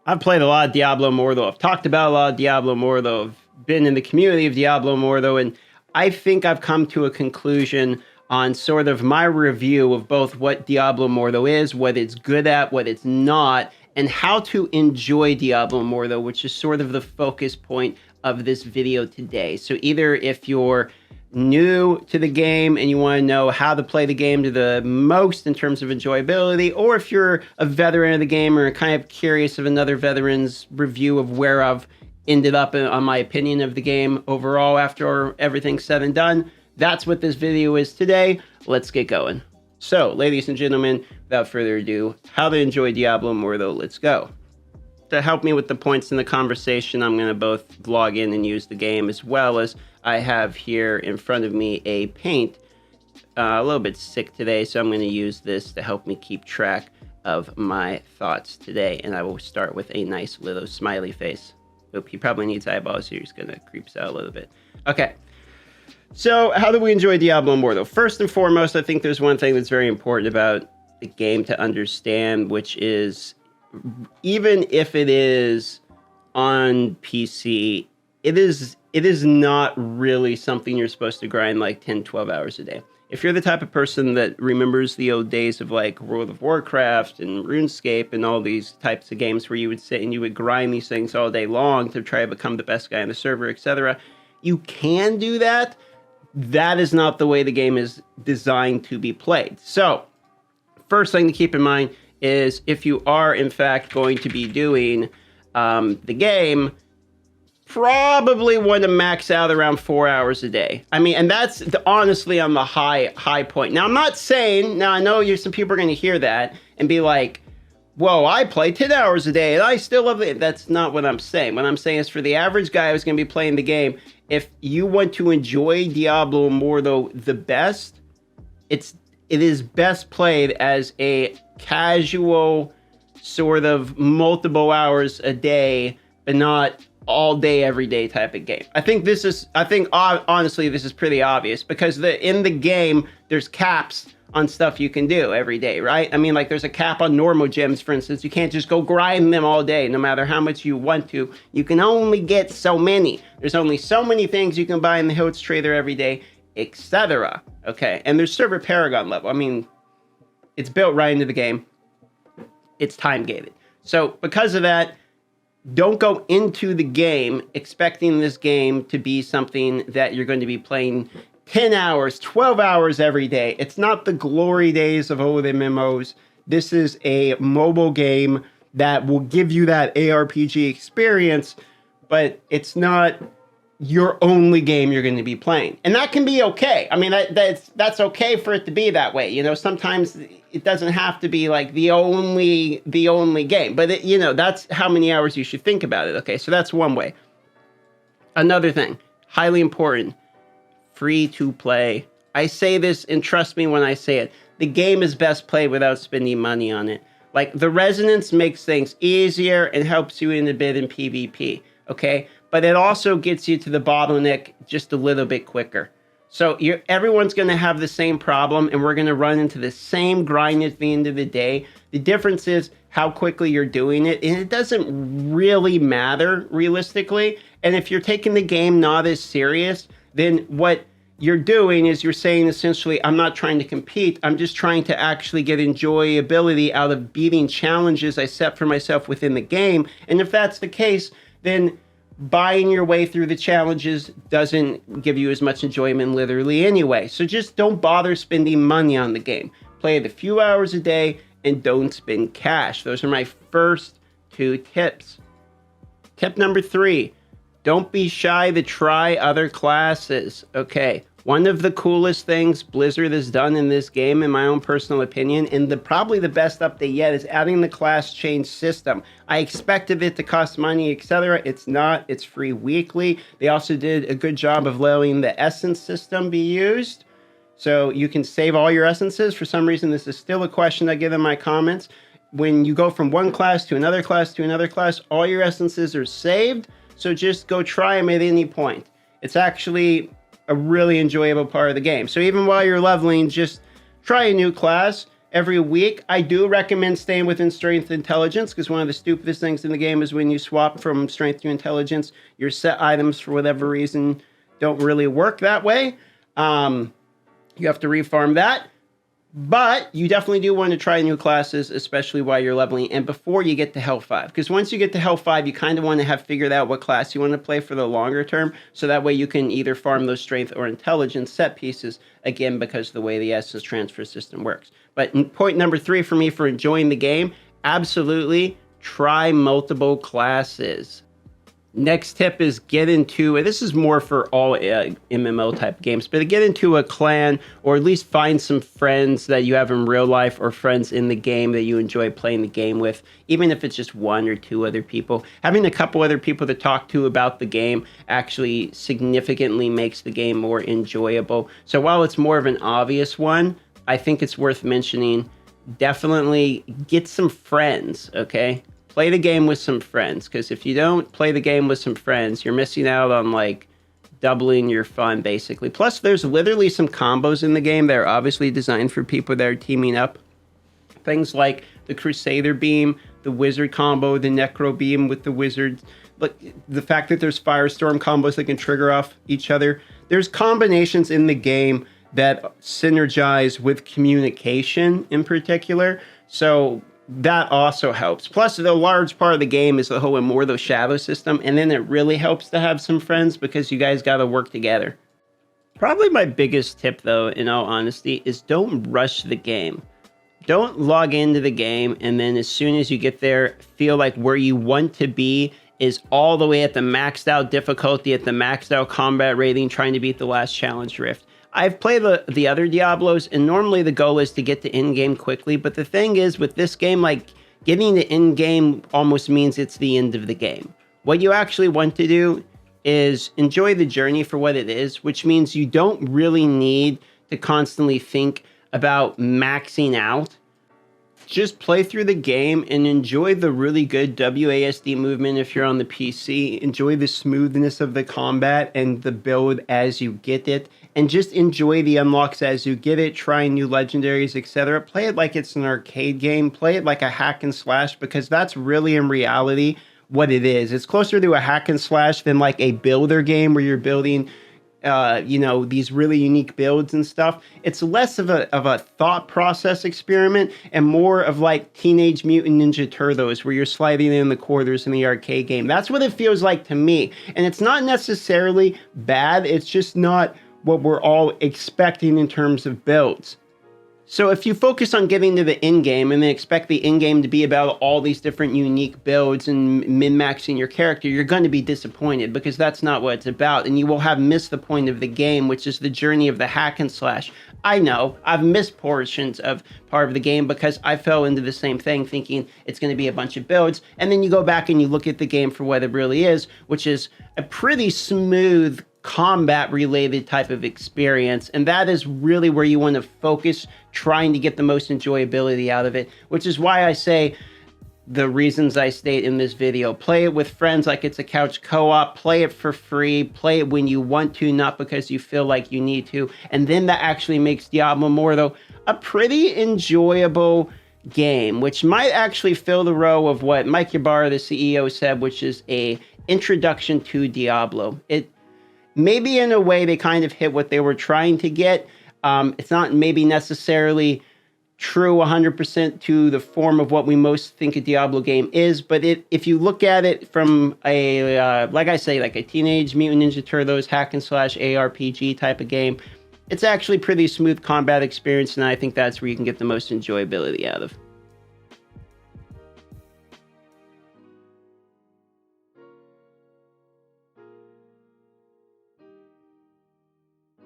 I've played a lot of Diablo Immortal. I've talked about a lot of Diablo Immortal. I've been in the community of Diablo Immortal, and I think I've come to a conclusion on sort of my review of both what Diablo Immortal is, what it's good at, what it's not, and how to enjoy Diablo Immortal, which is sort of the focus point of this video today. So either if you're new to the game and you want to know how to play the game to the most in terms of enjoyability, or if you're a veteran of the game or kind of curious of another veteran's review of where I've ended up on my opinion of the game overall after everything's said and done, that's what this video is today. Let's get going. So, ladies and gentlemen, without further ado, how to enjoy Diablo Immortal, let's go. To help me with the points in the conversation, I'm going to both log in and use the game, as well as I have here in front of me a paint. A little bit sick today, so I'm going to use this to help me keep track of my thoughts today. And I will start with a nice little smiley face. Oop, he probably needs eyeballs here. He's going to creep us out a little bit. Okay. So how do we enjoy Diablo Immortal? First and foremost, I think there's one thing that's very important about the game to understand, which is even if it is on PC, it is not really something you're supposed to grind like 10, 12 hours a day. If you're the type of person that remembers the old days of like World of Warcraft and RuneScape and all these types of games where you would sit and you would grind these things all day long to try to become the best guy on the server, etc., you can do that. That is not the way the game is designed to be played. So, first thing to keep in mind is if you are, in fact, going to be doing the game, probably want to max out around 4 hours a day. I mean, and that's honestly on the high point. Now, I'm not saying, now I know some people are going to hear that and be like, whoa, I play 10 hours a day and I still love it. That's not what I'm saying. What I'm saying is for the average guy who's going to be playing the game, if you want to enjoy Diablo Immortal the best, it is best played as a casual sort of multiple hours a day, but not all day, every day type of game. I think honestly, this is pretty obvious because in the game, there's caps on stuff you can do every day, right? I mean, like there's a cap on normal gems, for instance. You can't just go grind them all day, no matter how much you want to. You can only get so many. There's only so many things you can buy in the Hills Trader every day, etc. Okay, and there's server Paragon level. I mean, it's built right into the game. It's time gated. So because of that, don't go into the game expecting this game to be something that you're going to be playing 10 hours, 12 hours every day. It's not the glory days of old MMOs. This is a mobile game that will give you that ARPG experience, but it's not your only game you're going to be playing. And that can be okay. I mean, that's okay for it to be that way. You know, sometimes it doesn't have to be like the only game, but that's how many hours you should think about it. Okay, so that's one way. Another thing, highly important, free to play. I say this and trust me when I say it. The game is best played without spending money on it. Like the resonance makes things easier and helps you in a bit in PvP. Okay, but it also gets you to the bottleneck just a little bit quicker. So everyone's going to have the same problem, and we're going to run into the same grind at the end of the day. The difference is how quickly you're doing it, and it doesn't really matter realistically. And if you're taking the game not as serious, then what you're doing is you're saying essentially, I'm not trying to compete. I'm just trying to actually get enjoyability out of beating challenges I set for myself within the game. And if that's the case, then buying your way through the challenges doesn't give you as much enjoyment literally anyway. So just don't bother spending money on the game. Play it a few hours a day and don't spend cash. Those are my first two tips. Tip number 3. Don't be shy to try other classes. Okay, one of the coolest things Blizzard has done in this game, in my own personal opinion, and probably the best update yet, is adding the class change system. I expected it to cost money, etc. It's not. It's free weekly. They also did a good job of letting the essence system be used. So you can save all your essences. For some reason, this is still a question I get in my comments. When you go from one class to another class to another class, all your essences are saved. So just go try them at any point. It's actually a really enjoyable part of the game. So even while you're leveling, just try a new class every week. I do recommend staying within strength intelligence, because one of the stupidest things in the game is when you swap from strength to intelligence, your set items, for whatever reason, don't really work that way. You have to refarm that. But you definitely do want to try new classes, especially while you're leveling and before you get to Hell 5. Because once you get to Hell 5, you kind of want to have figured out what class you want to play for the longer term. So that way you can either farm those strength or intelligence set pieces, again, because of the way the essence transfer system works. But point number 3 for me for enjoying the game, absolutely try multiple classes. Next tip is get into, this is more for all MMO type games, but get into a clan, or at least find some friends that you have in real life or friends in the game that you enjoy playing the game with, even if it's just 1 or 2 other people. Having a couple other people to talk to about the game actually significantly makes the game more enjoyable. So while it's more of an obvious one, I think it's worth mentioning, definitely get some friends, okay? Play the game with some friends, because if you don't play the game with some friends, you're missing out on like doubling your fun, basically. Plus, there's literally some combos in the game that are obviously designed for people that are teaming up. Things like the Crusader Beam, the Wizard combo, the Necro Beam with the Wizards. But the fact that there's Firestorm combos that can trigger off each other. There's combinations in the game that synergize with communication in particular. So that also helps. Plus, the large part of the game is the whole Immortal Shadow system, and then it really helps to have some friends because you guys got to work together. Probably my biggest tip, though, in all honesty, is don't rush the game. Don't log into the game, and then as soon as you get there, feel like where you want to be is all the way at the maxed out difficulty, at the maxed out combat rating, trying to beat the last challenge rift. I've played the other Diablos, and normally the goal is to get to in-game quickly, but the thing is, with this game, like, getting to in-game almost means it's the end of the game. What you actually want to do is enjoy the journey for what it is, which means you don't really need to constantly think about maxing out. Just play through the game and enjoy the really good WASD movement if you're on the PC. Enjoy the smoothness of the combat and the build as you get it. And just enjoy the unlocks as you get it, trying new legendaries, etc. Play it like it's an arcade game. Play it like a hack and slash, because that's really in reality what it is. It's closer to a hack and slash than like a builder game where you're building these really unique builds and stuff. It's less of a thought process experiment and more of like Teenage Mutant Ninja Turtles, where you're sliding in the quarters in the arcade game. That's what it feels like to me. And it's not necessarily bad. It's just not what we're all expecting in terms of builds. So if you focus on getting to the end game and then expect the end game to be about all these different unique builds and min-maxing your character, you're going to be disappointed, because that's not what it's about, and you will have missed the point of the game, which is the journey of the hack and slash. I know, I've missed portions of part of the game because I fell into the same thing, thinking it's going to be a bunch of builds, and then you go back and you look at the game for what it really is, which is a pretty smooth combat related type of experience, and that is really where you want to focus, trying to get the most enjoyability out of it, which is why I say the reasons I state in this video. Play it with friends like it's a couch co-op, play it for free, play it when you want to, not because you feel like you need to, and then that actually makes Diablo Immortal a pretty enjoyable game, which might actually fill the row of what Mike Ybarra, the CEO, said, which is a introduction to Diablo. It maybe in a way they kind of hit what they were trying to get. It's not maybe necessarily true 100% to the form of what we most think a Diablo game is, but if you look at it from a, like I say, like a Teenage Mutant Ninja Turtles hack and slash ARPG type of game, it's actually pretty smooth combat experience, and I think that's where you can get the most enjoyability out of.